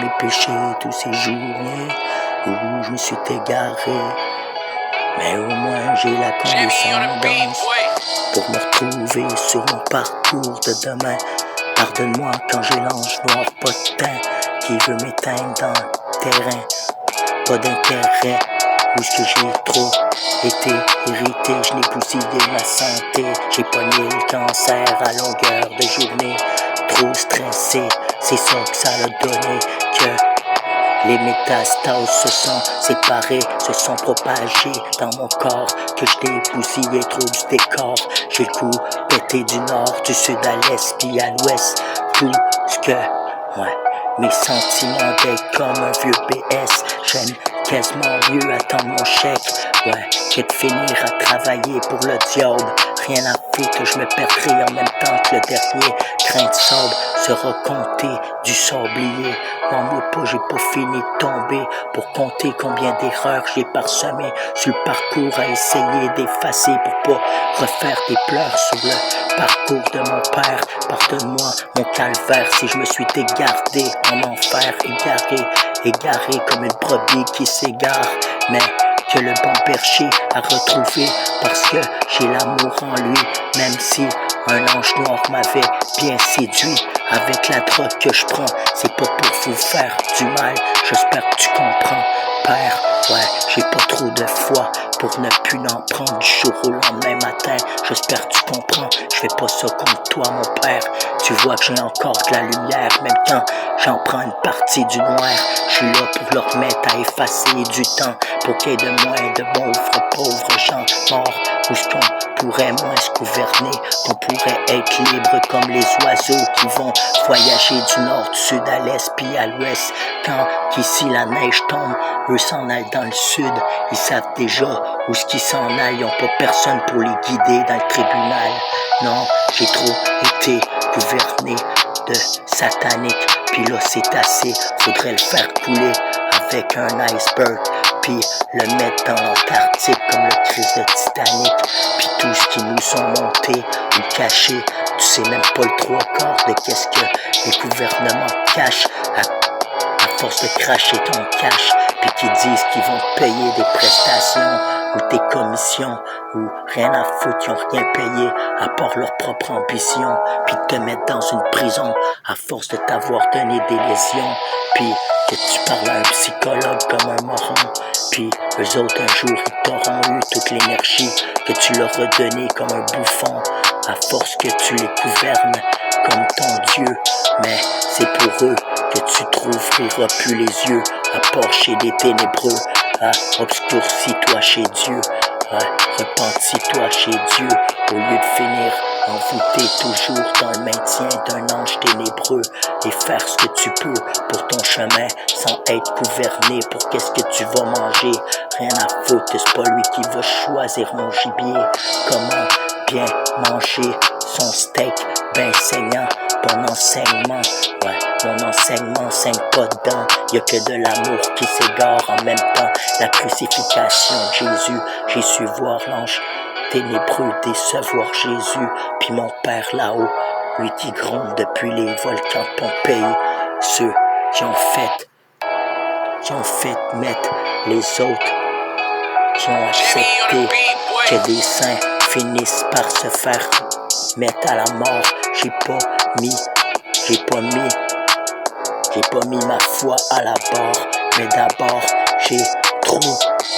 j'ai péché tous ces journées où je me suis égaré. Mais au moins j'ai la condescendance pour me retrouver sur mon parcours de demain. Pardonne-moi quand j'ai l'ange noir, pas de teint, qui veut m'éteindre dans le terrain. Pas d'intérêt, où est-ce que j'ai trop été irrité, je n'ai bousillé ma santé. J'ai pogné le cancer à longueur de journée, trop stressé, c'est ça que ça a donné, que les métastases se sont séparées, se sont propagées dans mon corps, que je t'ai bousillé trop du décor. J'ai le coup pété du nord, du sud à l'est, puis à l'ouest, tout ce que, ouais, mes sentiments d'être comme un vieux PS. J'aime quasiment mieux attendre mon chèque, ouais, que de finir à travailler pour le diable. Rien à foutre, je me perdrai en même temps que le dernier grain de sable sera compté du sablier. M'en pas, j'ai pas fini de tomber pour compter combien d'erreurs j'ai parsemées sur le parcours à essayer d'effacer pour pas refaire des pleurs sur le parcours de mon père. Pardonne-moi mon calvaire si je me suis égardé en enfer, égaré comme une brebis qui s'égare, mais que le bon berger a retrouvé parce que j'ai l'amour en lui, même si un ange noir m'avait bien séduit avec la drogue que je prends. C'est pas pour vous faire du mal, j'espère que tu comprends, père. Ouais, j'ai pas trop de foi pour ne plus n'en prendre du jour au lendemain matin. J'espère que tu comprends, je fais pas ça contre toi mon père. Tu vois que j'ai encore de la lumière, même quand j'en prends une partie du noir. Je suis là pour leur mettre à effacer du temps, pour qu'il y ait de moins de pauvres gens morts. Où est-ce qu'on pourrait moins se gouverner, qu'on pourrait être libre comme les oiseaux qui vont voyager du nord, du sud à l'est puis à l'ouest. Quand qu'ici la neige tombe, eux s'en aillent dans le sud. Ils savent déjà où ce qu'ils s'en aillent, ils ont pas personne pour les guider dans le tribunal. Non, j'ai trop été gouverné de satanique, puis là c'est assez, faudrait le faire couler avec un iceberg, puis le mettre dans l'Antarctique comme le Christ de Titanic. Puis tout ce qui nous sont montés ou cachés, tu sais même pas le trois quarts de qu'est-ce que les gouvernements cachent à force de cracher ton cash, puis qui disent qu'ils vont te payer des prestations ou tes commissions, ou rien à foutre, ils ont rien payé à part leur propre ambition, puis te mettre dans une prison à force de t'avoir donné des lésions, puis que tu parles à un psychologue comme un moron, puis eux autres un jour ils t'auront eu toute l'énergie que tu leur as donnée comme un bouffon, à force que tu les gouvernes comme ton Dieu. Mais c'est pour eux que tu t'ouvriras plus les yeux, à part chez des ténébreux. Ah, obscurcis-toi chez Dieu, ah, repentis-toi chez Dieu, au lieu de finir envoûté toujours dans le maintien d'un ange ténébreux, et faire ce que tu peux pour ton chemin sans être gouverné pour qu'est-ce que tu vas manger. Rien à foutre, c'est pas lui qui va choisir mon gibier. Comment bien manger son steak ben saignant. Ton enseignement, ouais, mon enseignement saigne pas dedans. Y'a que de l'amour qui s'égare en même temps. La crucifixion de Jésus, j'ai su voir l'ange ténébreux décevoir Jésus. Puis mon père là-haut, lui qui gronde depuis les volcans de Pompéi. Ceux qui ont fait mettre les autres, qui ont accepté que des saints finissent par se faire mettre à la mort. J'ai pas mis ma foi à la barre, mais d'abord j'ai trop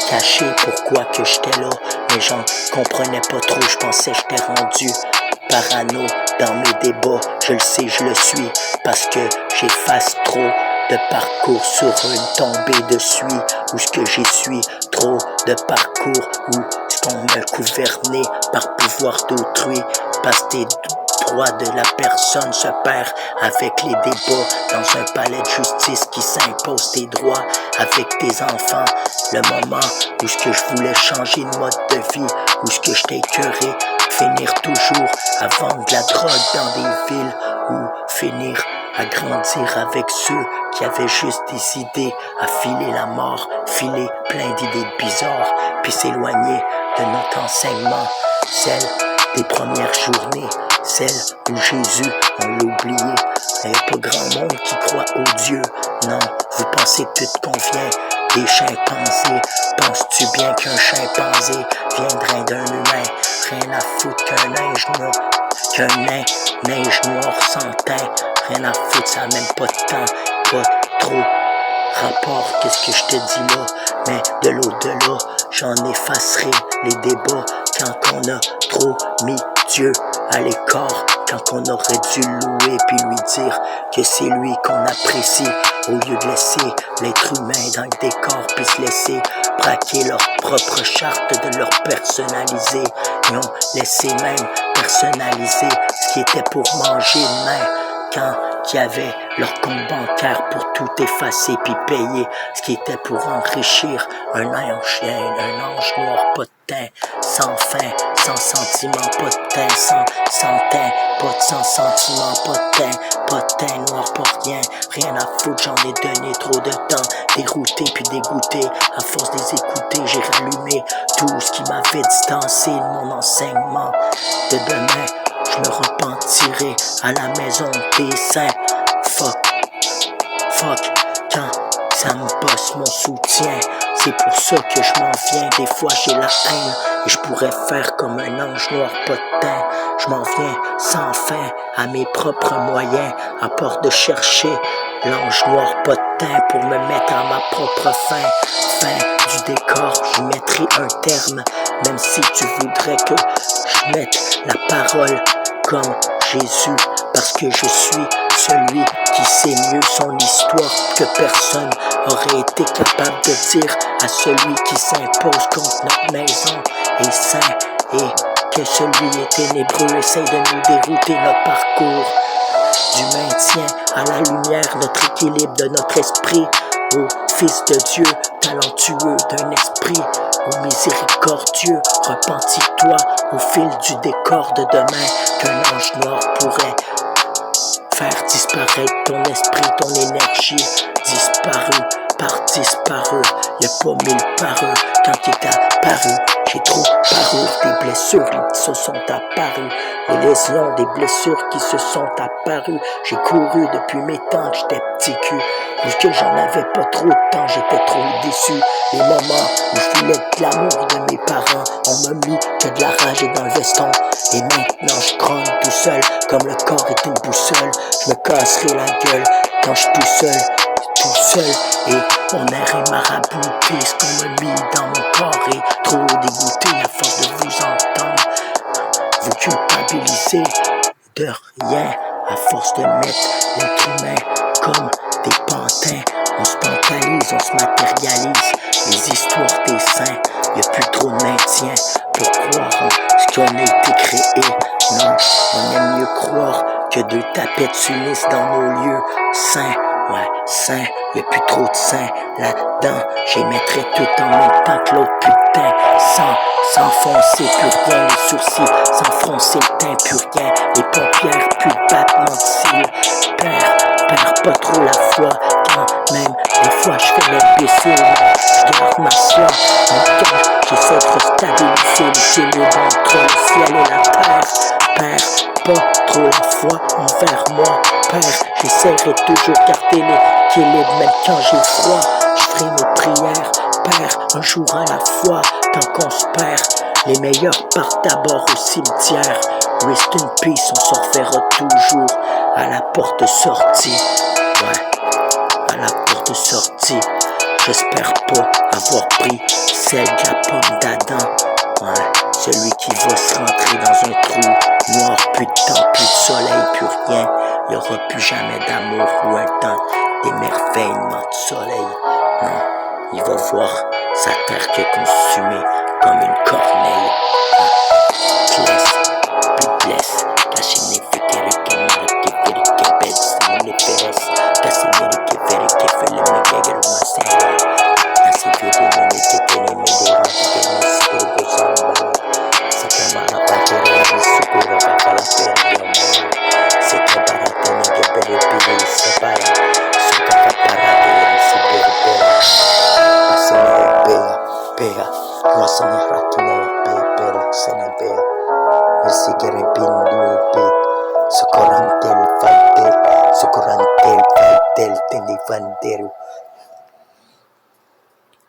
caché pourquoi que j'étais là, mais j'en comprenais pas trop, je pensais que j'étais rendu parano dans mes débats, je le sais, je le suis, parce que j'efface trop de parcours sur une tombée de suie, où ce que j'essuie trop de parcours, où ce qu'on me gouverné par pouvoir d'autrui, parce que tes droits de la personne se perd avec les débats dans un palais de justice qui s'impose tes droits avec tes enfants. Le moment où ce que je voulais changer de mode de vie, où ce que j'étais écœuré, finir toujours à vendre de la drogue dans des villes, ou finir à grandir avec ceux qui avaient juste des idées, à filer la mort, filer plein d'idées bizarres, puis s'éloigner de notre enseignement, celle des premières journées, celle où Jésus, on l'a oublié. Il n'y a pas grand monde qui croit au Dieu Non, vous pensez que tu te conviens des chimpanzés. Penses-tu bien qu'un chimpanzé viendrait d'un humain? Rien à foutre qu'un nain, neige noire sans teint. Rien à foutre, ça a même pas de temps, pas trop rapport, qu'est-ce que je te dis là? Mais de l'au-delà, j'en effacerai les débats quand on a trop mis Dieu à l'écart, quand on aurait dû le louer puis lui dire que c'est lui qu'on apprécie, au lieu de laisser l'être humain dans le décor puis se laisser braquer leur propre charte, de leur personnaliser. Ils ont laissé même personnaliser ce qui était pour manger demain, quand qui avaient leur compte bancaire pour tout effacer puis payer ce qui était pour enrichir un ange noir, pas de teint, sans fin, sans sentiment, pas de teint, sans teint, pas de sans sentiment, pas de teint noir, pas rien à foutre, j'en ai donné trop de temps, dérouté puis dégoûté, à force de les écouter, j'ai rallumé tout ce qui m'avait distancé de mon enseignement de demain. Je me repentirai à la maison des saints. Fuck, quand ça me bosse mon soutien. C'est pour ça que je m'en viens, des fois j'ai la haine. Et je pourrais faire comme un ange noir, pas de teint. Je m'en viens sans fin à mes propres moyens, à part de chercher l'ange noir, pas de teint, pour me mettre à ma propre fin. Fin du décor, j'y mettrai un terme. Même si tu voudrais que je mette la parole comme Jésus, parce que je suis celui qui sait mieux son histoire que personne aurait été capable de dire à celui qui s'impose contre notre maison est saint, et que celui est ténébreux essaye de nous dérouter notre parcours du maintien à la lumière, notre équilibre de notre esprit au Fils de Dieu, talentueux d'un esprit, au miséricordieux, repentis-toi au fil du décor de demain, qu'un ange noir pourrait faire disparaître ton esprit, ton énergie, disparu par disparu, y'a pas mille pareux quand il est apparu, j'ai trop paru, des blessures qui se sont apparues, les lésions des blessures qui se sont apparues, j'ai couru depuis mes temps que j'étais petit cul, vu que j'en avais pas trop de temps, j'étais trop déçu, les moments où je voulais de l'amour de mes parents, on m'a mis que de la rage et dans le veston, et maintenant je grogne tout seul, comme le corps est une boussole, je me casserai la gueule quand je suis tout seul, et mon air est marabouté, ce qu'on m'a mis dans mon corps est trop dégoûté à force de vous entendre, vous culpabilisez de rien, à force de mettre l'être humain comme des pantins, on se mentalise, on se matérialise, les histoires des saints, y'a plus trop de maintien pour croire en ce qu'on a été créé, non, on aime mieux croire que deux tapettes s'unissent dans nos lieux saints. Ouais, saint, y'a plus trop de saints là-dedans. J'y mettrai tout en même temps que l'autre putain. Sans foncer, plus rien, les sourcils, sans froncer le teint, plus rien, les paupières, plus de battements de cils. Perds pas trop la foi, quand même, des fois je fais l'imbécile. Je garde ma foi, mon cœur, j'essaie de stabiliser l'équilibre entre le ciel et la terre. Perds pas trop la foi envers moi, Père, j'essaierai toujours de garder l'équilibre, même quand j'ai froid, je ferai mes prières, Père, un jour à la fois, tant qu'on se perd, les meilleurs partent d'abord au cimetière, rest in peace, on s'en reverra toujours, à la porte de sortie, ouais, à la porte de sortie, j'espère pas avoir pris celle de la pomme d'Adam, ouais, celui qui va se rentrer dans un trou noir, plus de temps, plus de soleil, plus rien. Il n'y aura plus jamais d'amour ou un temps d'émerveillement de soleil. Non, il va voir sa terre qui est consumée comme une corneille. Bless, plus bless, la signifique que que pèse, les pérez, la signifique que fait le méga de ma serre. La signifique que le méga que le méga que le méga c'est para patear su curva para la feria, se para tener que pedir se para su capa para su pera pasa pega no se me ratuna pero se me pega me sigue repindu Vanderu.